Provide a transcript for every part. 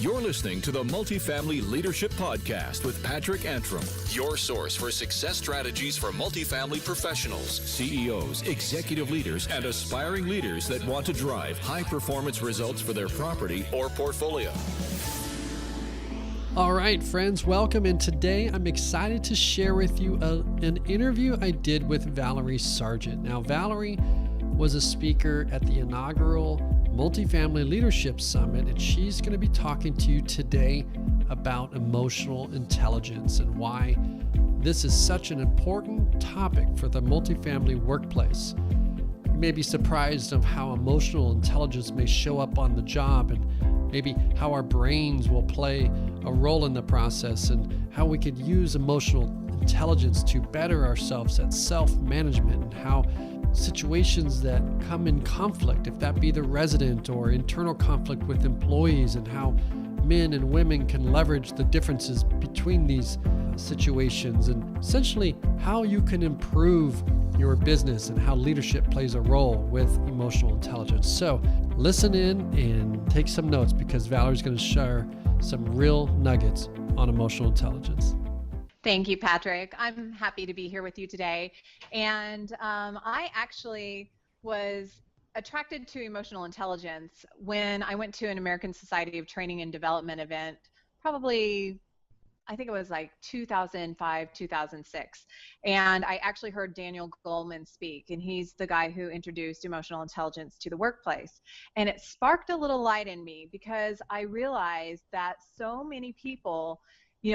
You're listening to the Multifamily Leadership Podcast with Patrick Antrim, your source for success strategies for multifamily professionals, CEOs, executive leaders, and aspiring leaders that want to drive high-performance results for their property or portfolio. All right, friends, welcome. And today I'm excited to share with you an interview I did with Valerie Sargent. Now, Valerie was a speaker at the inaugural Multifamily Leadership Summit, and she's going to be talking to you today about emotional intelligence and why this is such an important topic for the multifamily workplace. You may be surprised of how emotional intelligence may show up on the job, and maybe how our brains will play a role in the process, and how we could use emotional intelligence to better ourselves at self-management, and how situations that come in conflict, if that be the resident or internal conflict with employees, and how men and women can leverage the differences between these situations, and essentially how you can improve your business and how leadership plays a role with emotional intelligence. So listen in and take some notes, because Valerie's going to share some real nuggets on emotional intelligence. Thank you, Patrick. I'm happy to be here with you today. And I actually was attracted to emotional intelligence when I went to an American Society of Training and Development event, probably, I think it was like 2005, 2006. And I actually heard Daniel Goleman speak, and he's the guy who introduced emotional intelligence to the workplace. And it sparked a little light in me, because I realized that so many people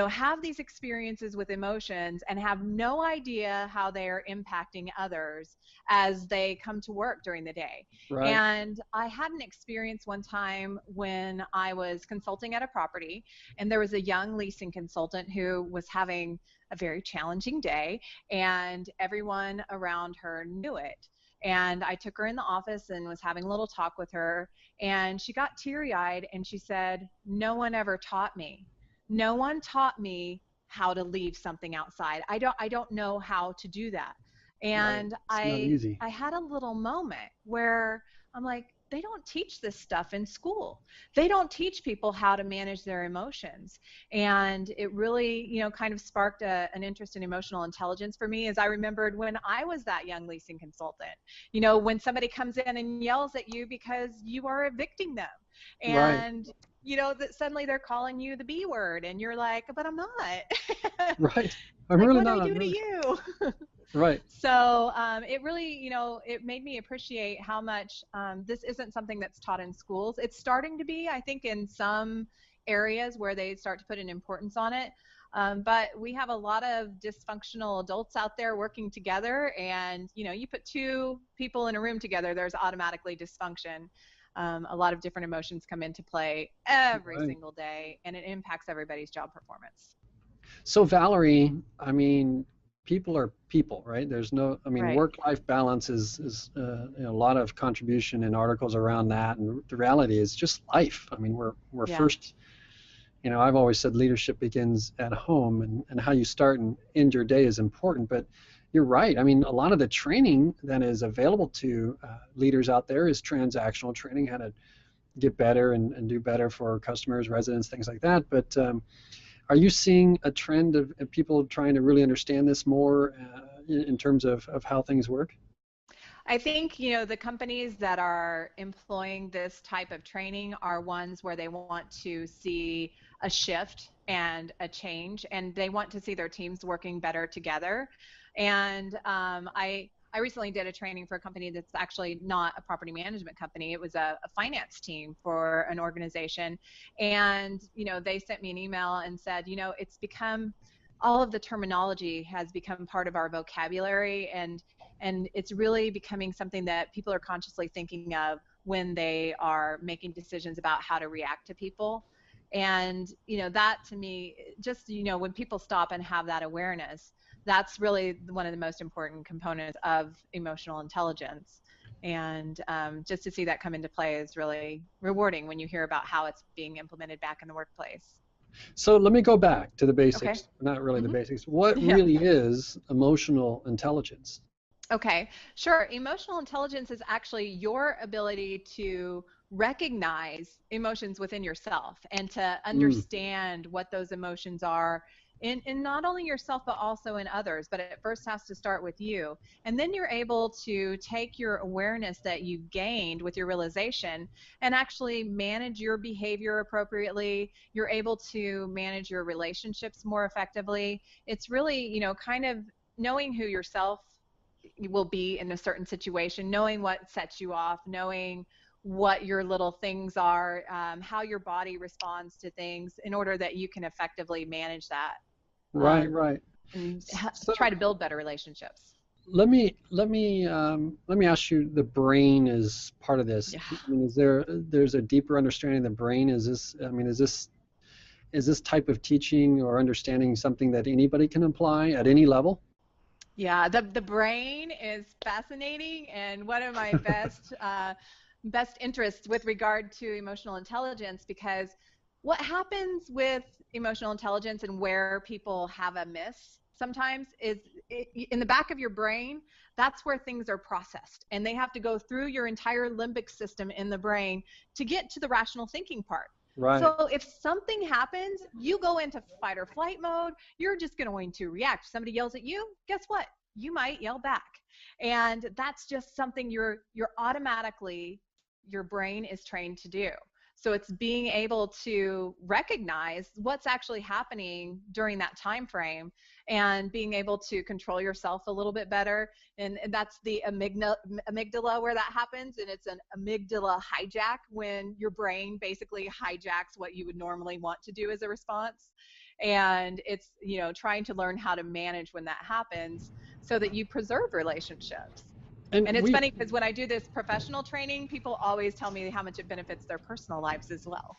have these experiences with emotions and have no idea how they are impacting others as they come to work during the day. Right. And I had an experience one time when I was consulting at a property, and there was a young leasing consultant who was having a very challenging day, and everyone around her knew it. And I took her in the office and was having a little talk with her, and she got teary-eyed and she said, "No one ever taught me. No one taught me how to leave something outside. I don't know how to do that." And I had a little moment where I'm like, they don't teach this stuff in school. They don't teach people how to manage their emotions. And it really, kind of sparked an interest in emotional intelligence for me, as I remembered when I was that young leasing consultant. When somebody comes in and yells at you because you are evicting them. And that suddenly they're calling you the B word, and you're like, but I'm not. Right. I'm really not. What do I do to you? Right. So it really, it made me appreciate how much this isn't something that's taught in schools. It's starting to be, I think, in some areas where they start to put an importance on it. But we have a lot of dysfunctional adults out there working together, and, you put two people in a room together, there's automatically dysfunction. A lot of different emotions come into play every single day, and it impacts everybody's job performance. So Valerie, people are people, right? There's no, Right. Work-life balance is a lot of contribution in articles around that, and the reality is just life. We're first, I've always said leadership begins at home, and how you start and end your day is important, but you're right. A lot of the training that is available to leaders out there is transactional training, how to get better and do better for customers, residents, things like that. But are you seeing a trend of people trying to really understand this more in terms of how things work? I think, the companies that are employing this type of training are ones where they want to see a shift and a change, and they want to see their teams working better together. And I recently did a training for a company that's actually not a property management company. It was a finance team for an organization. And, they sent me an email and said, it's become, all of the terminology has become part of our vocabulary, and it's really becoming something that people are consciously thinking of when they are making decisions about how to react to people. And, that to me, just, when people stop and have that awareness, that's really one of the most important components of emotional intelligence. And just to see that come into play is really rewarding when you hear about how it's being implemented back in the workplace. So let me go back to the basics. Okay. Not really the basics. What really is emotional intelligence? Okay, sure. Emotional intelligence is actually your ability to recognize emotions within yourself and to Mm. understand what those emotions are in not only yourself but also in others. But it first has to start with you, and then you're able to take your awareness that you gained with your realization and actually manage your behavior appropriately. You're able to manage your relationships more effectively. It's really, kind of knowing who yourself will be in a certain situation, knowing what sets you off, knowing what your little things are, how your body responds to things in order that you can effectively manage that, Right, um, right. and So try to build better relationships. let me ask you. The brain is part of this. Yeah. I mean, there's a deeper understanding of the brain? Is this? I mean, is this type of teaching or understanding something that anybody can apply at any level? Yeah, the brain is fascinating, and one of my best interests with regard to emotional intelligence, because what happens with emotional intelligence and where people have a miss sometimes is in the back of your brain. That's where things are processed, and they have to go through your entire limbic system in the brain to get to the rational thinking part. Right. So if something happens, you go into fight or flight mode. You're just going to react. If somebody yells at you, guess what? You might yell back. And that's just something you're automatically, your brain is trained to do. So it's being able to recognize what's actually happening during that time frame and being able to control yourself a little bit better. And that's the amygdala where that happens. And it's an amygdala hijack, when your brain basically hijacks what you would normally want to do as a response. And it's, trying to learn how to manage when that happens so that you preserve relationships. And And it's we funny because when I do this professional training, people always tell me how much it benefits their personal lives as well.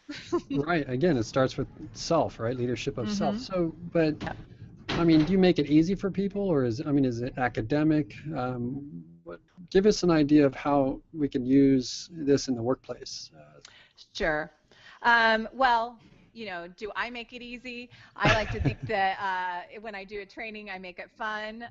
Right. Again, it starts with self, right? Leadership of self. Mm-hmm. So, but Yeah. I mean, do you make it easy for people, or is it academic? Give us an idea of how we can use this in the workplace. Sure. Well, do I make it easy? I like to think that when I do a training, I make it fun.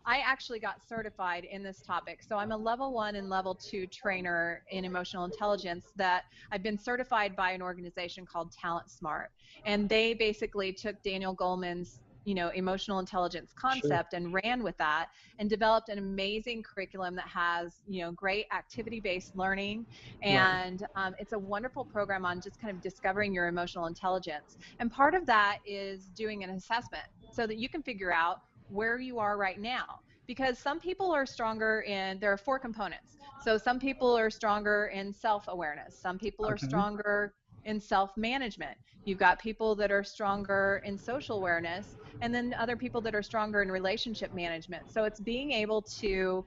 I actually got certified in this topic. So I'm a level 1 and level 2 trainer in emotional intelligence that I've been certified by an organization called Talent Smart. And they basically took Daniel Goleman's emotional intelligence Sure. concept and ran with that and developed an amazing curriculum that has great activity-based learning. Right. And it's a wonderful program on just kind of discovering your emotional intelligence. And part of that is doing an assessment so that you can figure out where you are right now. Because some people are stronger in, there are 4 components. So some people are stronger in self-awareness. Some people are Okay. stronger in self-management. You've got people that are stronger in social awareness, and then other people that are stronger in relationship management. So it's being able to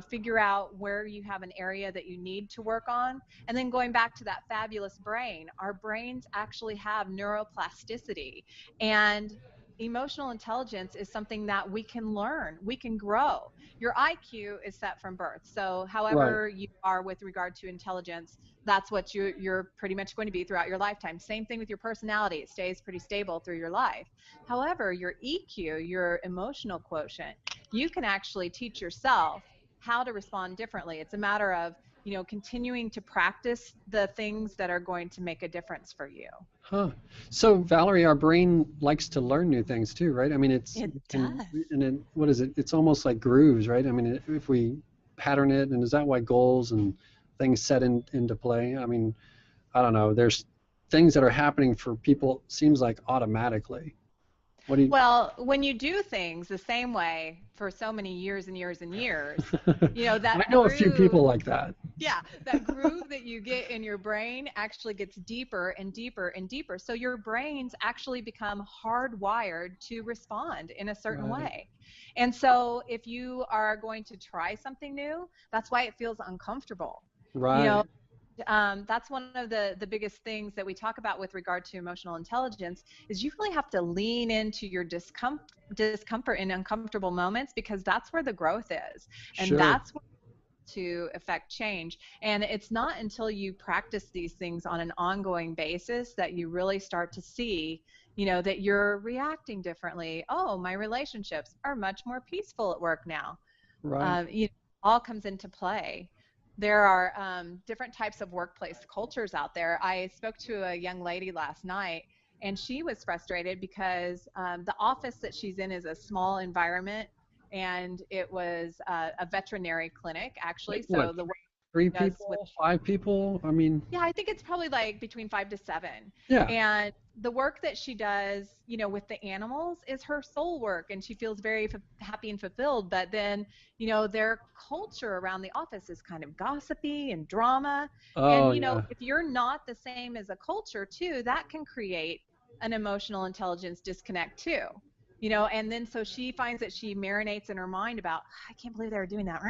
figure out where you have an area that you need to work on. And then going back to that fabulous brain, our brains actually have neuroplasticity. And emotional intelligence is something that we can learn, we can grow. Your IQ is set from birth. So Right. however you are with regard to intelligence, that's what you're pretty much going to be throughout your lifetime. Same thing with your personality. It stays pretty stable through your life. However, your EQ, your emotional quotient, you can actually teach yourself how to respond differently. It's a matter of, continuing to practice the things that are going to make a difference for you. Huh. So, Valerie, our brain likes to learn new things too, right? I mean, It it can, does. and then what is it? It's almost like grooves, right? I mean, if we pattern it, and is that why goals and things set into play? I mean, I don't know. There's things that are happening for people, seems like automatically. What do you? Well, when you do things the same way for so many years and years and years, I that know a few people groove, like that. yeah, that groove that you get in your brain actually gets deeper and deeper and deeper. So your brains actually become hardwired to respond in a certain Right. way. And so if you are going to try something new, that's why it feels uncomfortable. You know, Right. that's one of the biggest things that we talk about with regard to emotional intelligence is you really have to lean into your discomfort in uncomfortable moments, because that's where the growth is, and Sure. that's where to affect change. And it's not until you practice these things on an ongoing basis that you really start to see, that you're reacting differently. Oh, my relationships are much more peaceful at work now. Right. All comes into play. there are different types of workplace cultures out there. I spoke to a young lady last night, and she was frustrated because the office that she's in is a small environment, and it was a veterinary clinic, actually. Like So what? the work Three she does with, people, five people? I mean, yeah, I think it's probably like between 5 to 7. yeah. And the work that she does, with the animals is her soul work, and she feels very happy and fulfilled. But then, their culture around the office is kind of gossipy and drama. And, Oh yeah. if you're not the same as a culture too, that can create an emotional intelligence disconnect too. And then so she finds that she marinates in her mind about, I can't believe they were doing that.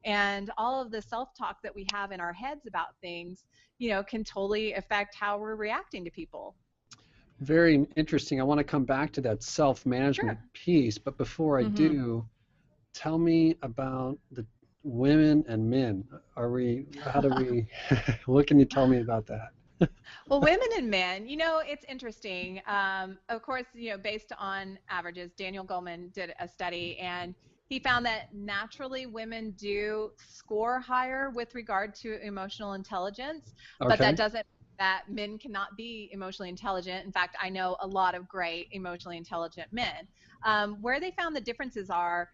And all of the self-talk that we have in our heads about things, can totally affect how we're reacting to people. Very interesting. I want to come back to that self-management Sure. piece, but before I Hmm. do, tell me about the women and men. How do we, what can you tell me about that? Well, women and men, it's interesting. Of course, based on averages, Daniel Goleman did a study, and he found that naturally women do score higher with regard to emotional intelligence, but that Okay. doesn't mean that men cannot be emotionally intelligent. In fact, I know a lot of great emotionally intelligent men. Where they found the differences are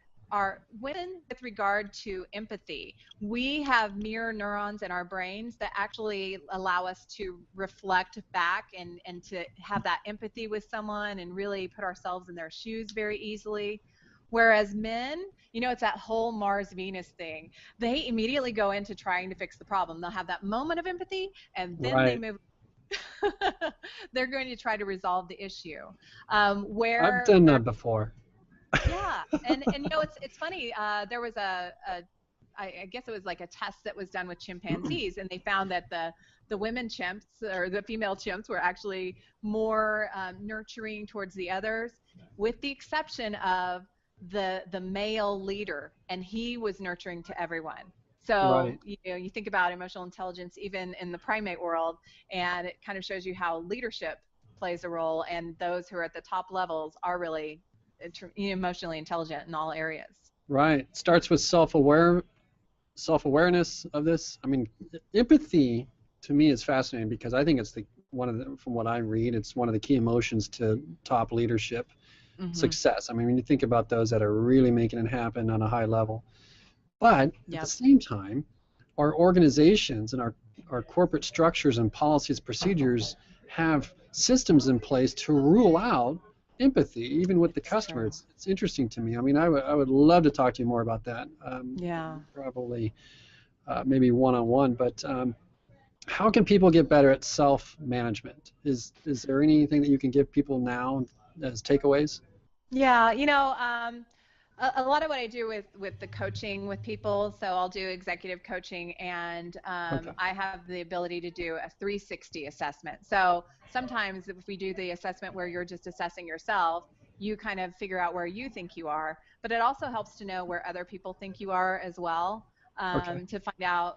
women with regard to empathy. We have mirror neurons in our brains that actually allow us to reflect back and to have that empathy with someone and really put ourselves in their shoes very easily. Whereas men, it's that whole Mars Venus thing. They immediately go into trying to fix the problem. They'll have that moment of empathy, and then they Right. move. They're going to try to resolve the issue. I've Where done they're that before. Yeah, and it's funny. There was I guess it was like a test that was done with chimpanzees, and they found that the women chimps or the female chimps were actually more nurturing towards the others, with the exception of the male leader, and he was nurturing to everyone. So Right. you think about emotional intelligence even in the primate world, and it kind of shows you how leadership plays a role, and those who are at the top levels are really emotionally intelligent in all areas. Right. Starts with self-awareness of this. I mean, empathy to me is fascinating because I think it's from what I read, it's one of the key emotions to top leadership Hmm. success. I mean, when you think about those that are really making it happen on a high level. But at the Yep. same time, our organizations and our corporate structures and policies, procedures have systems in place to rule out empathy, even with the It's customer. true. It's interesting to me. I mean, I would love to talk to you more about that. Yeah. Probably maybe one-on-one, but how can people get better at self-management? Is there anything that you can give people now as takeaways? Yeah, a lot of what I do with the coaching with people, so I'll do executive coaching, and Okay. I have the ability to do a 360 assessment. So sometimes if we do the assessment where you're just assessing yourself, you kind of figure out where you think you are, but it also helps to know where other people think you are as well, Okay. to find out,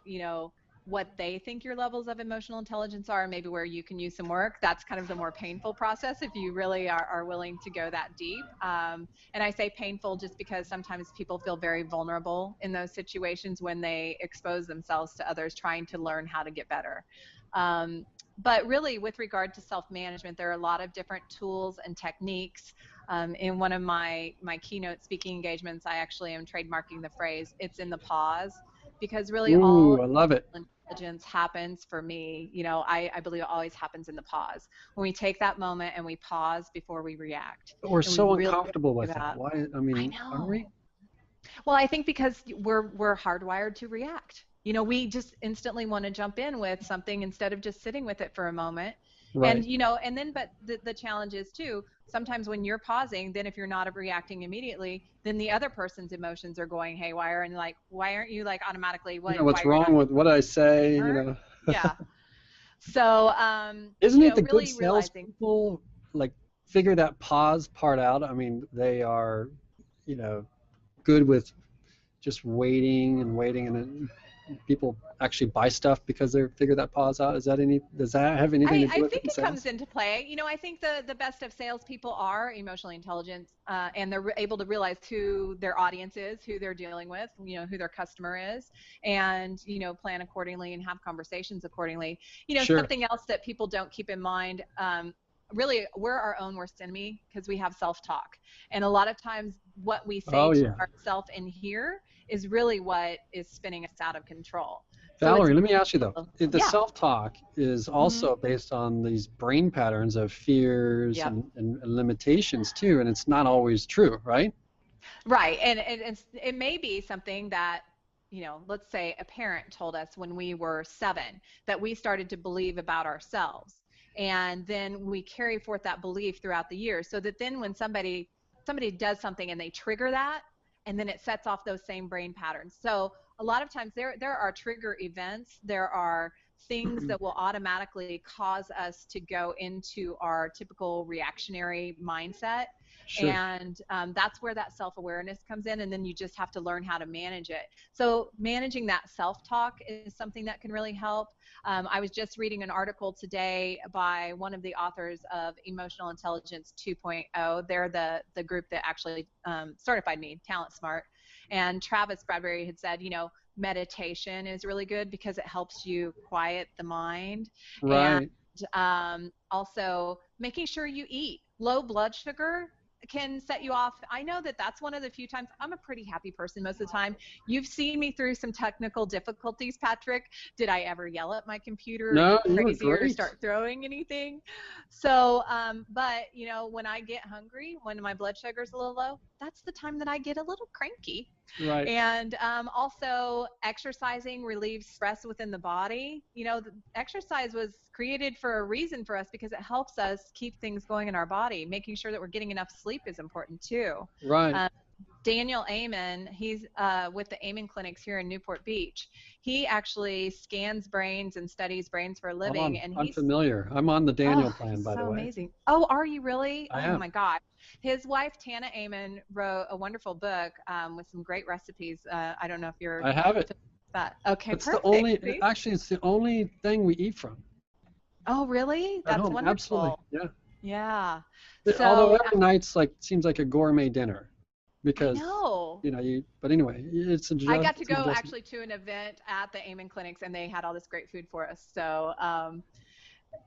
what they think your levels of emotional intelligence are, and maybe where you can use some work. That's kind of the more painful process if you really are willing to go that deep. And I say painful just because sometimes people feel very vulnerable in those situations when they expose themselves to others trying to learn how to get better. But really, with regard to self-management, there are a lot of different tools and techniques. In one of my keynote speaking engagements, I actually am trademarking the phrase "it's in the pause," because really all Ooh, I love it. intelligence happens for me. I believe it always happens in the pause. When we take that moment and we pause before we react, But we're and we so really uncomfortable think with that. about, Why? I I mean, aren't we? know. Well, I think because we're hardwired to react. We just instantly want to jump in with something instead of just sitting with it for a moment. And Right. and then but the challenge is too, sometimes when you're pausing, then if you're not reacting immediately, then the other person's emotions are going haywire, and like, why aren't you like automatically, Yeah, why what's you're not wrong with what I say? yeah. So Isn't it the good really realizing. salespeople like figure that pause part out? I mean, they are, you know, good with just waiting and waiting, and then people actually buy stuff because they figure that pause out? Does that have anything to do I with think it in it sales? comes into play. I think the best of salespeople are emotionally intelligent, and they're able to realize who their audience is, who they're dealing with, who their customer is, and plan accordingly and have conversations accordingly. Sure. Something else that people don't keep in mind. Really, we're our own worst enemy because we have self-talk, and a lot of times what we say Oh to yeah. ourselves in here is really what is spinning us out of control. So Valerie, let me ask you though, the yeah. self-talk is also based on these brain patterns of fears Yep. and limitations too, and it's not always true, right? Right. And it may be something that, let's say a parent told us when we were 7 that we started to believe about ourselves. And then we carry forth that belief throughout the years, so that then when somebody does something and they trigger that, and then it sets off those same brain patterns. So a lot of times there are trigger events, there are things that will automatically cause us to go into our typical reactionary mindset. Sure. And that's where that self-awareness comes in, and then you just have to learn how to manage it. So managing that self-talk is something that can really help. I was just reading an article today by one of the authors of Emotional Intelligence 2.0. They're the group that actually certified me, Talent Smart. And Travis Bradbury had said, meditation is really good because it helps you quiet the mind. Right. And also making sure you eat. Low blood sugar can set you off. I know that that's one of the few times I'm a pretty happy person most of the time. You've seen me through some technical difficulties, Patrick. Did I ever yell at my computer or No, get you were crazy or great. start throwing anything? So, but when I get hungry, when my blood sugar's a little low, that's the time that I get a little cranky. Right. And also exercising relieves stress within the body. Exercise was created for a reason for us because it helps us keep things going in our body. Making sure that we're getting enough sleep is important too. Right. Daniel Amen, he's with the Amen clinics here in Newport Beach. He actually scans brains and studies brains for a living. I'm familiar. I'm on the Daniel plan, by the way. Amazing. Oh, are you really? I Oh am. my God. His wife, Tana Amen, wrote a wonderful book with some great recipes. I don't know if you're... I have it. Okay, it's perfect. It's the only thing we eat from. Oh, really? At That's home. wonderful. Absolutely. Yeah. Yeah. Although every night's seems like a gourmet dinner, because I know. But anyway, it's a. I got to go actually to an event at the Amen clinics, and they had all this great food for us. So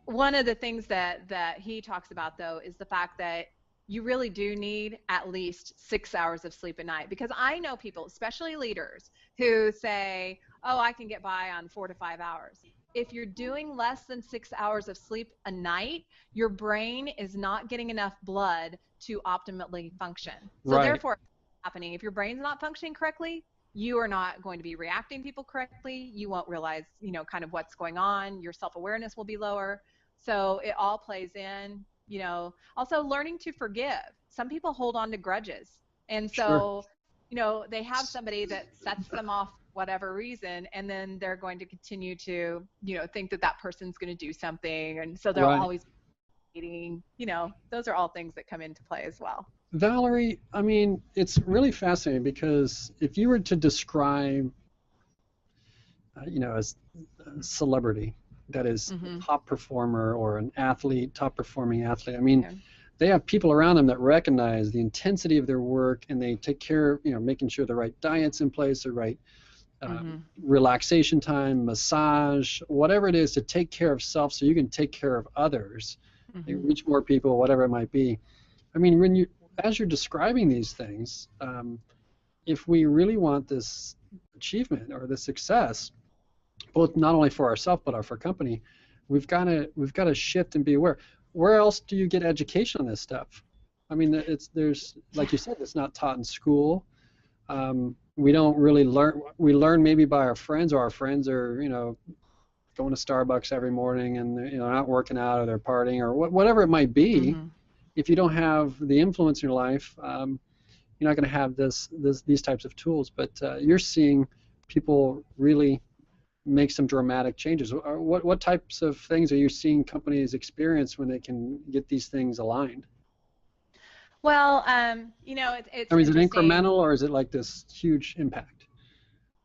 one of the things that he talks about though is the fact that you really do need at least 6 hours of sleep at night, because I know people, especially leaders, who say, oh, I can get by on 4 to 5 hours. If you're doing less than 6 hours of sleep a night, your brain is not getting enough blood to optimally function. So therefore, happening, if your brain's not functioning correctly, you are not going to be reacting to people correctly. You won't realize, kind of what's going on. Your self-awareness will be lower. So it all plays in. Also learning to forgive. Some people hold on to grudges, and so they have somebody that sets them off whatever reason, and then they're going to continue to think that person's going to do something, and so they'll always be eating. Those are all things that come into play as well. Valerie, I mean, it's really fascinating, because if you were to describe a celebrity that is a top performer, or an athlete, top performing athlete, I mean, they have people around them that recognize the intensity of their work, and they take care, making sure the right diet's in place, the right relaxation time, massage, whatever it is to take care of self so you can take care of others, and reach more people, whatever it might be. I mean, as you're describing these things, if we really want this achievement or this success, both not only for ourselves but for our company, we've got to shift and be aware. Where else do you get education on this stuff? I mean, there's like you said, it's not taught in school. We don't really learn. We learn maybe by our friends, or our friends are going to Starbucks every morning, and they're not working out, or they're partying, or whatever it might be. If you don't have the influence in your life, you're not going to have these types of tools. But you're seeing people really make some dramatic changes. What types of things are you seeing companies experience when they can get these things aligned? Well, it's I mean, is it incremental, or is it like this huge impact?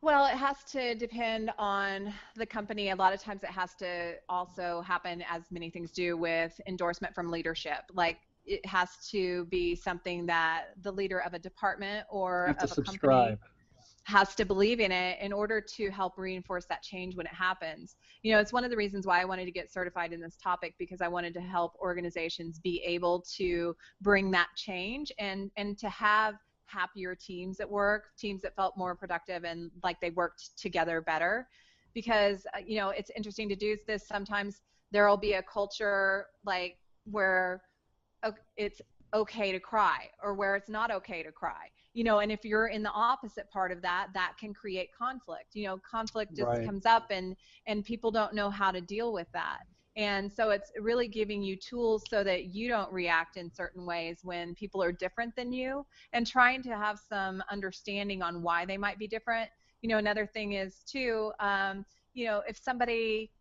Well, it has to depend on the company. A lot of times it has to also happen, as many things do, with endorsement from leadership. Like it has to be something that the leader of a department You or have to of a company subscribe. has to believe in it in order to help reinforce that change when it happens. You know, it's one of the reasons why I wanted to get certified in this topic, because I wanted to help organizations be able to bring that change and to have happier teams at work, teams that felt more productive and like they worked together better. Because you know, it's interesting to do this. Sometimes there'll be a culture like where it's okay to cry, or where it's not okay to cry, you know. And if you're in the opposite part of that, that can create conflict. You know, conflict just Right. comes up, and people don't know how to deal with that. And so it's really giving you tools so that you don't react in certain ways when people are different than you, and trying to have some understanding on why they might be different. You know, another thing is too, you know, if somebody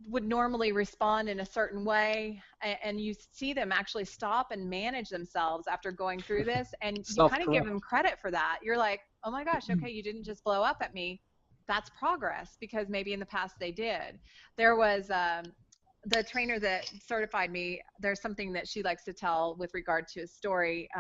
would normally respond in a certain way, and you see them actually stop and manage themselves after going through this, and you kind of give Self-correct. them credit for that. You're like, oh my gosh, okay, you didn't just blow up at me. That's progress, because maybe in the past they did. There was the trainer that certified me. There's something that she likes to tell with regard to a story.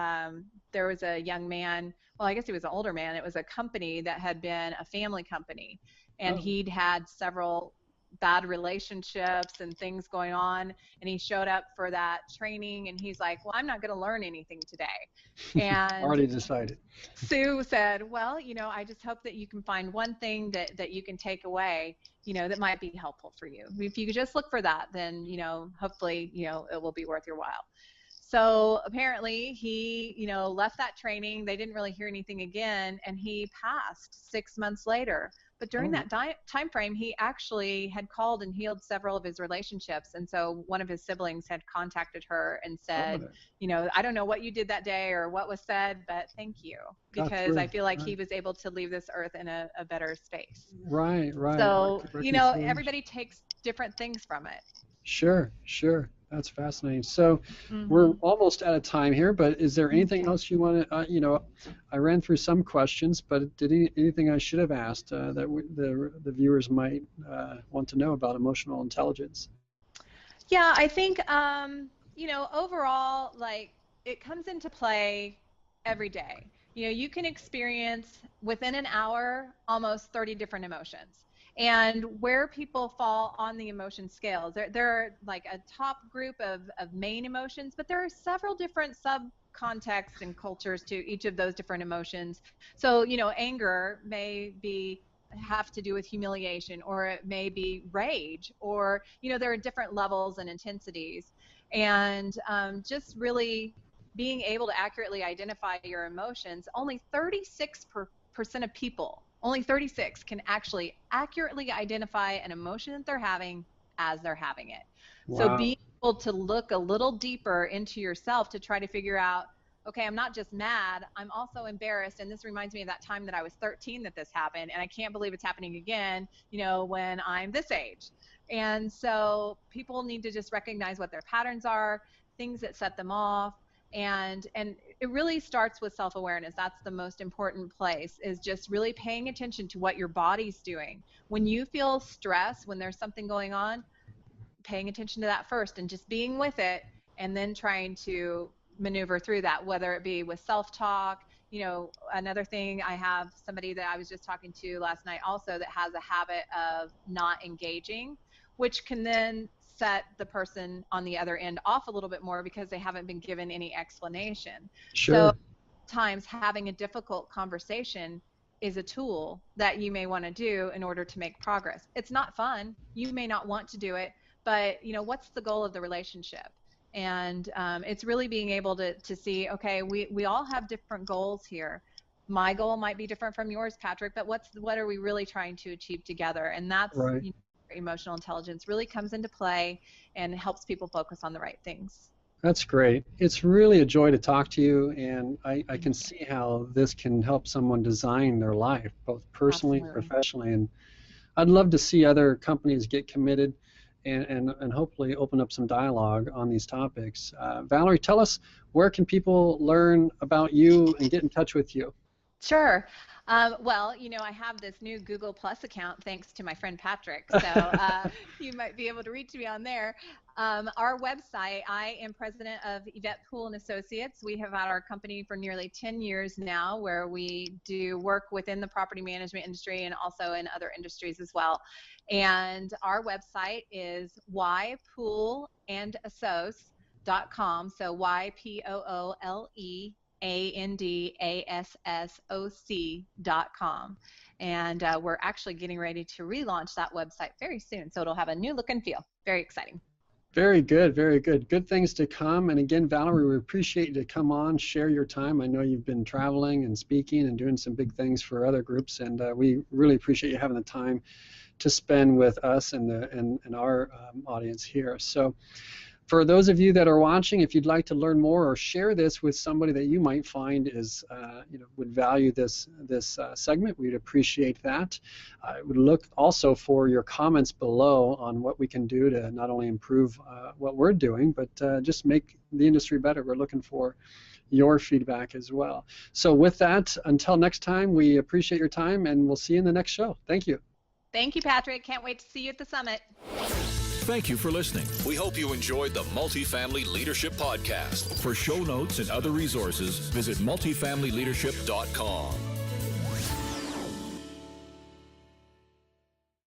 There was a young man, well, I guess he was an older man. It was a company that had been a family company, and Oh, he'd had several bad relationships and things going on, and he showed up for that training, and he's like, well, I'm not going to learn anything today. And already decided. Sue said, well, you know, I just hope that you can find one thing that you can take away, you know, that might be helpful for you. If you could just look for that, then, you know, hopefully, you know, it will be worth your while. So apparently he, you know, left that training. They didn't really hear anything again, and he passed 6 months later. But during Oh, that time frame, he actually had called and healed several of his relationships. And so one of his siblings had contacted her and said, oh, you know, I don't know what you did that day or what was said, but thank you, got because I through. feel like he Right, was able to leave this earth in a better space. right, right. So, you know, Reconciliation. everybody takes different things from it. Sure, sure. That's fascinating. So we're Hmm. almost out of time here, but is there anything Okay. else you want to, I ran through some questions, but anything I should have asked that the viewers might want to know about emotional intelligence? Yeah, I think, you know, overall, like it comes into play every day. You know, you can experience within an hour almost 30 different emotions. And where people fall on the emotion scales, there are like a top group of main emotions, but there are several different sub contexts and cultures to each of those different emotions. So, you know, anger may be have to do with humiliation, or it may be rage, or, you know, there are different levels and intensities. And just really being able to accurately identify your emotions. Only 36% of people, only 36, can actually accurately identify an emotion that they're having as they're having it. So Wow. being able to look a little deeper into yourself to try to figure out, okay, I'm not just mad, I'm also embarrassed. And this reminds me of that time that I was 13 that this happened, and I can't believe it's happening again, you know, when I'm this age. And so people need to just recognize what their patterns are, things that set them off. And it really starts with self-awareness. That's the most important place, is just really paying attention to what your body's doing. When you feel stress, when there's something going on, paying attention to that first and just being with it, and then trying to maneuver through that, whether it be with self-talk. You know, another thing, I have somebody that I was just talking to last night also that has a habit of not engaging, which can then set the person on the other end off a little bit more because they haven't been given any explanation. So Sure. times having a difficult conversation is a tool that you may want to do in order to make progress. It's not fun. You may not want to do it, but you know, what's the goal of the relationship? And it's really being able to see, okay, we all have different goals here. My goal might be different from yours, Patrick, but what are we really trying to achieve together? And that's, Right. you know, emotional intelligence really comes into play and helps people focus on the right things. That's great. It's really a joy to talk to you, and I can see how this can help someone design their life, both personally and Absolutely. professionally. And I'd love to see other companies get committed and hopefully open up some dialogue on these topics. Valerie, tell us, where can people learn about you and get in touch with you? Sure. Well, I have this new Google Plus account thanks to my friend Patrick. So you might be able to reach me on there. Our website, I am president of Yvette Poole and Associates. We have had our company for nearly 10 years now, where we do work within the property management industry and also in other industries as well. And our website is ypooleandassoc.com. So YPOOLEANDASSOC.com. And we're actually getting ready to relaunch that website very soon. So it'll have a new look and feel. Very exciting. Very good, very good. Good things to come. And again, Valerie, we appreciate you to come on, share your time. I know you've been traveling and speaking and doing some big things for other groups, and we really appreciate you having the time to spend with us and our audience here. So for those of you that are watching, if you'd like to learn more or share this with somebody that you might find is, would value this segment, we'd appreciate that. I would look also for your comments below on what we can do to not only improve what we're doing, but just make the industry better. We're looking for your feedback as well. So with that, until next time, we appreciate your time, and we'll see you in the next show. Thank you. Thank you, Patrick. Can't wait to see you at the summit. Thank you for listening. We hope you enjoyed the Multifamily Leadership Podcast. For show notes and other resources, visit multifamilyleadership.com.